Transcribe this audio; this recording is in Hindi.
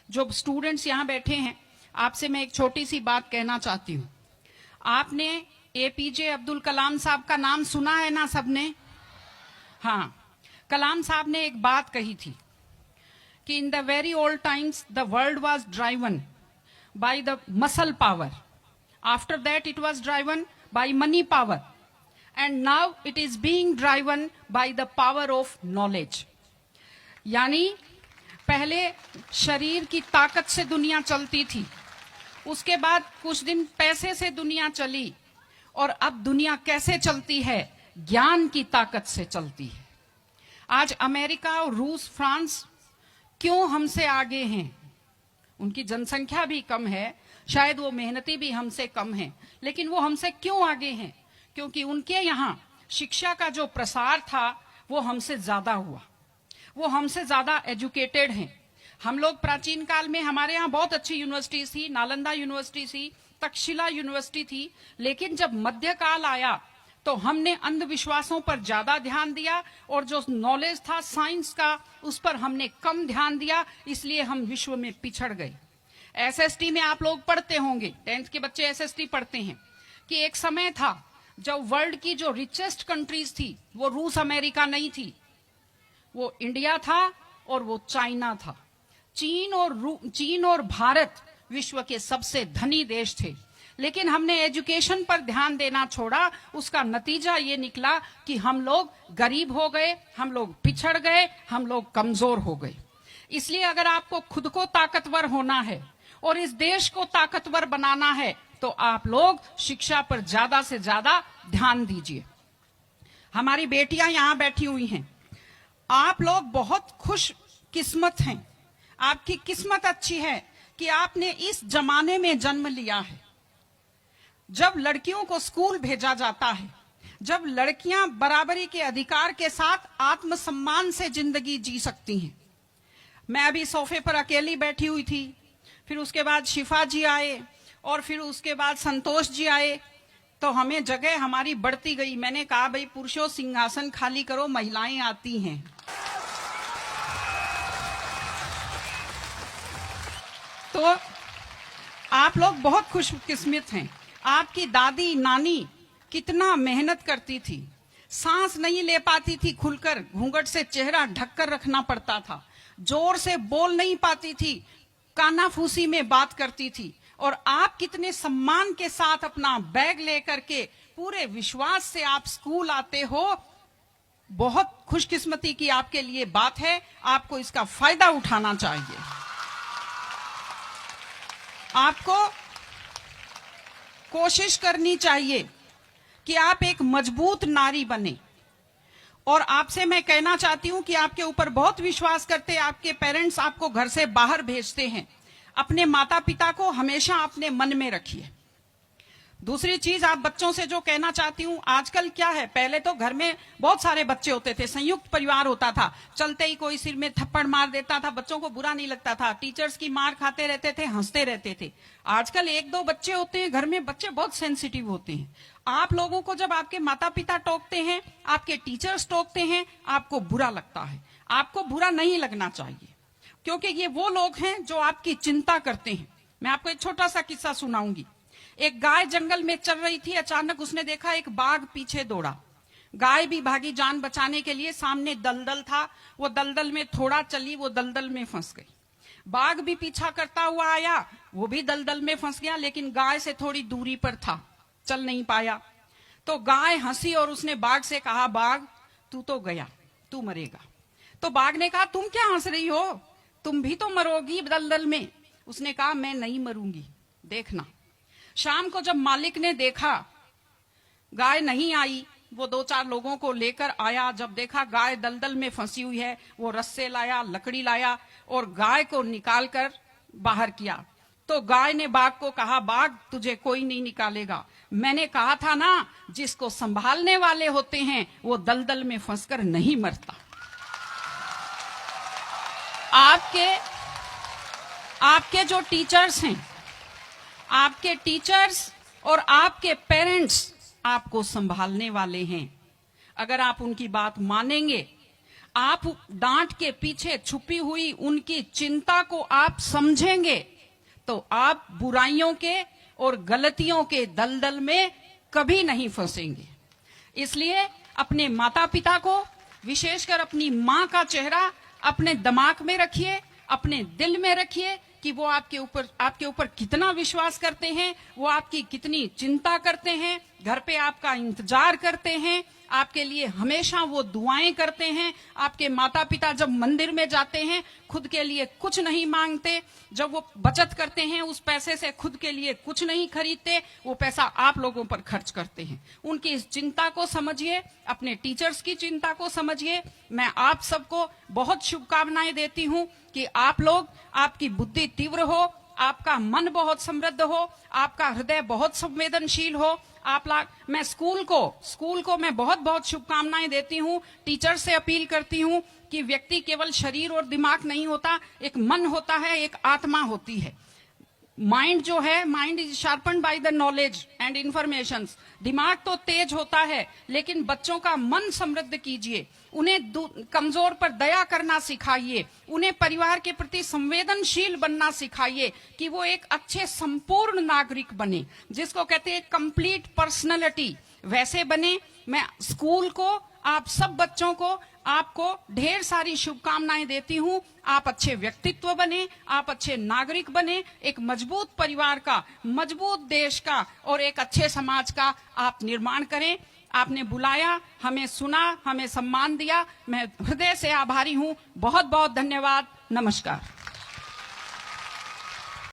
जो स्टूडेंट्स यहाँ बैठे हैं, आपसे मैं एक छोटी सी बात कहना चाहती हूँ। आपने एपीजे अब्दुल कलाम साहब का नाम सुना है ना सबने? हाँ, कलाम साहब ने एक बात कही थी कि in the very old times the world was driven by the muscle power, after that it was driven by money power, and now it is being driven by the power of knowledge. यानी पहले शरीर की ताकत से दुनिया चलती थी, उसके बाद कुछ दिन पैसे से दुनिया चली, और अब दुनिया कैसे चलती है? ज्ञान की ताकत से चलती है। आज अमेरिका और रूस, फ्रांस क्यों हमसे आगे हैं? उनकी जनसंख्या भी कम है, शायद वो मेहनती भी हमसे कम हैं, लेकिन वो हमसे क्यों आगे हैं? क्योंकि उनके यहाँ शिक्षा का जो प्रसार था वो हमसे ज्यादा हुआ, वो हमसे ज्यादा एजुकेटेड हैं। हम लोग प्राचीन काल में हमारे यहाँ बहुत अच्छी यूनिवर्सिटी थी, नालंदा यूनिवर्सिटी थी, तक्षशिला यूनिवर्सिटी थी, लेकिन जब मध्यकाल आया तो हमने अंधविश्वासों पर ज्यादा ध्यान दिया और जो नॉलेज था साइंस का उस पर हमने कम ध्यान दिया, इसलिए हम विश्व में पिछड़ गए। एसएसटी में आप लोग पढ़ते होंगे, 10th के बच्चे एसएसटी पढ़ते हैं, कि एक समय था जब वर्ल्ड की जो रिचेस्ट कंट्रीज थी वो रूस अमेरिका नहीं थी, वो इंडिया था और वो चाइना था। चीन और भारत विश्व के सबसे धनी देश थे, लेकिन हमने एजुकेशन पर ध्यान देना छोड़ा। उसका नतीजा ये निकला कि हम लोग गरीब हो गए, हम लोग पिछड़ गए, हम लोग कमजोर हो गए। इसलिए अगर आपको खुद को ताकतवर होना है और इस देश को ताकतवर बनाना है तो आप लोग शिक्षा पर ज्यादा से ज्यादा ध्यान दीजिए। हमारी बेटियां यहां बैठी हुई हैं, आप लोग बहुत खुश किस्मत हैं, आपकी किस्मत अच्छी है कि आपने इस जमाने में जन्म लिया है जब लड़कियों को स्कूल भेजा जाता है, जब लड़कियां बराबरी के अधिकार के साथ आत्मसम्मान से जिंदगी जी सकती हैं। मैं अभी सोफे पर अकेली बैठी हुई थी, फिर उसके बाद शिफा जी आए और फिर उसके बाद संतोष जी आए, तो हमें जगह हमारी बढ़ती गई। मैंने कहा भाई पुरुषों सिंहासन खाली करो, महिलाएं आती हैं। तो आप लोग बहुत खुशकिस्मत हैं। आपकी दादी नानी कितना मेहनत करती थी, सांस नहीं ले पाती थी खुलकर, घूंघट से चेहरा ढककर रखना पड़ता था, जोर से बोल नहीं पाती थी, कानाफूसी में बात करती थी, और आप कितने सम्मान के साथ अपना बैग लेकर के पूरे विश्वास से आप स्कूल आते हो। बहुत खुशकिस्मती की आपके लिए बात है, आपको इसका फायदा उठाना चाहिए। आपको कोशिश करनी चाहिए कि आप एक मजबूत नारी बने। और आपसे मैं कहना चाहती हूं कि आपके ऊपर बहुत विश्वास करते आपके पेरेंट्स आपको घर से बाहर भेजते हैं, अपने माता पिता को हमेशा अपने मन में रखिए। दूसरी चीज आप बच्चों से जो कहना चाहती हूँ, आजकल क्या है, पहले तो घर में बहुत सारे बच्चे होते थे, संयुक्त परिवार होता था, चलते ही कोई सिर में थप्पड़ मार देता था, बच्चों को बुरा नहीं लगता था, टीचर्स की मार खाते रहते थे, हंसते रहते थे। आजकल 1-2 बच्चे होते हैं घर में, बच्चे बहुत सेंसिटिव होते हैं। आप लोगों को जब आपके माता पिता टोकते हैं, आपके टीचर्स टोकते हैं, आपको बुरा लगता है। आपको बुरा नहीं लगना चाहिए, क्योंकि ये वो लोग हैं जो आपकी चिंता करते हैं। मैं आपको एक छोटा सा किस्सा सुनाऊंगी। एक गाय जंगल में चल रही थी, अचानक उसने देखा एक बाघ पीछे दौड़ा। गाय भी भागी जान बचाने के लिए, सामने दलदल था, वो दलदल में थोड़ा चली, वो दलदल में फंस गई। बाघ भी पीछा करता हुआ आया, वो भी दलदल में फंस गया, लेकिन गाय से थोड़ी दूरी पर था, चल नहीं पाया। तो गाय हंसी और उसने बाघ से कहा, बाघ तू तो गया, तू मरेगा। तो बाघ ने कहा, तुम क्या हंस रही हो, तुम भी तो मरोगी दलदल में। उसने कहा, मैं नहीं मरूंगी, देखना। शाम को जब मालिक ने देखा गाय नहीं आई, वो 2-4 लोगों को लेकर आया। जब देखा गाय दलदल में फंसी हुई है, वो रस्से लाया, लकड़ी लाया और गाय को निकालकर बाहर किया। तो गाय ने बाघ को कहा, बाघ तुझे कोई नहीं निकालेगा, मैंने कहा था ना, जिसको संभालने वाले होते हैं वो दलदल में फंसकर नहीं मरता। आपके जो टीचर्स हैं, आपके टीचर्स और आपके पेरेंट्स आपको संभालने वाले हैं। अगर आप उनकी बात मानेंगे, आप डांट के पीछे छुपी हुई उनकी चिंता को आप समझेंगे तो आप बुराइयों के और गलतियों के दलदल में कभी नहीं फंसेंगे। इसलिए अपने माता पिता को, विशेषकर अपनी माँ का चेहरा अपने दिमाग में रखिए, अपने दिल में रखिए कि वो आपके ऊपर कितना विश्वास करते हैं, वो आपकी कितनी चिंता करते हैं, घर पे आपका इंतजार करते हैं, आपके लिए हमेशा वो दुआएं करते हैं। आपके माता पिता जब मंदिर में जाते हैं खुद के लिए कुछ नहीं मांगते, जब वो बचत करते हैं उस पैसे से खुद के लिए कुछ नहीं खरीदते, वो पैसा आप लोगों पर खर्च करते हैं। उनकी इस चिंता को समझिए, अपने टीचर्स की चिंता को समझिए। मैं आप सबको बहुत शुभकामनाएं देती हूं कि आप लोग, आपकी बुद्धि तीव्र हो, आपका मन बहुत समृद्ध हो, आपका हृदय बहुत संवेदनशील हो। मैं स्कूल को मैं बहुत बहुत शुभकामनाएं देती हूं। टीचर से अपील करती हूं कि व्यक्ति केवल शरीर और दिमाग नहीं होता, एक मन होता है, एक आत्मा होती है। माइंड जो है, mind is sharpened by the knowledge and information. दिमाग तो तेज होता है, लेकिन बच्चों का मन समृद्ध कीजिए, उन्हें कमजोर पर दया करना सिखाइए, उन्हें परिवार के प्रति संवेदनशील बनना सिखाइए कि वो एक अच्छे संपूर्ण नागरिक बने, जिसको कहते हैं कंप्लीट पर्सनैलिटी, वैसे बने। मैं स्कूल को, आप सब बच्चों को, आपको ढेर सारी शुभकामनाएं देती हूं। आप अच्छे व्यक्तित्व बने, आप अच्छे नागरिक बने, एक मजबूत परिवार का, मजबूत देश का और एक अच्छे समाज का आप निर्माण करें। आपने बुलाया, हमें सुना, हमें सम्मान दिया, मैं हृदय से आभारी हूं। बहुत बहुत धन्यवाद। नमस्कार।